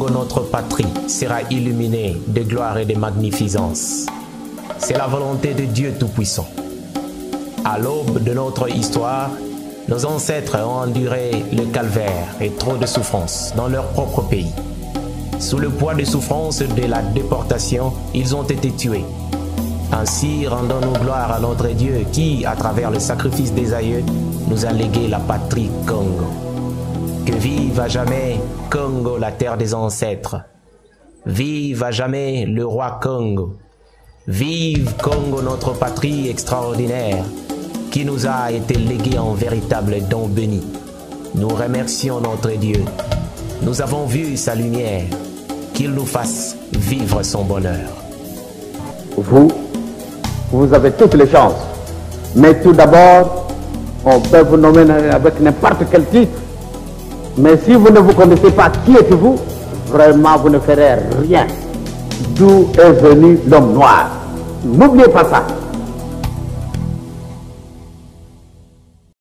Congo, notre patrie, sera illuminée de gloire et de magnificence. C'est la volonté de Dieu Tout-Puissant. À l'aube de notre histoire, nos ancêtres ont enduré le calvaire et trop de souffrances dans leur propre pays. Sous le poids des souffrances de la déportation, ils ont été tués. Ainsi, rendons-nous gloire à notre Dieu qui, à travers le sacrifice des aïeux, nous a légué la patrie Congo. Que vive à jamais Congo, la terre des ancêtres. Vive à jamais le roi Congo. Vive Congo, notre patrie extraordinaire, qui nous a été léguée en véritable don béni. Nous remercions notre Dieu. Nous avons vu sa lumière. Qu'il nous fasse vivre son bonheur. Vous avez toutes les chances. Mais tout d'abord, on peut vous nommer avec n'importe quel titre. Mais si vous ne vous connaissez pas qui êtes-vous, vraiment vous ne ferez rien. D'où est venu l'homme noir. N'oubliez pas ça.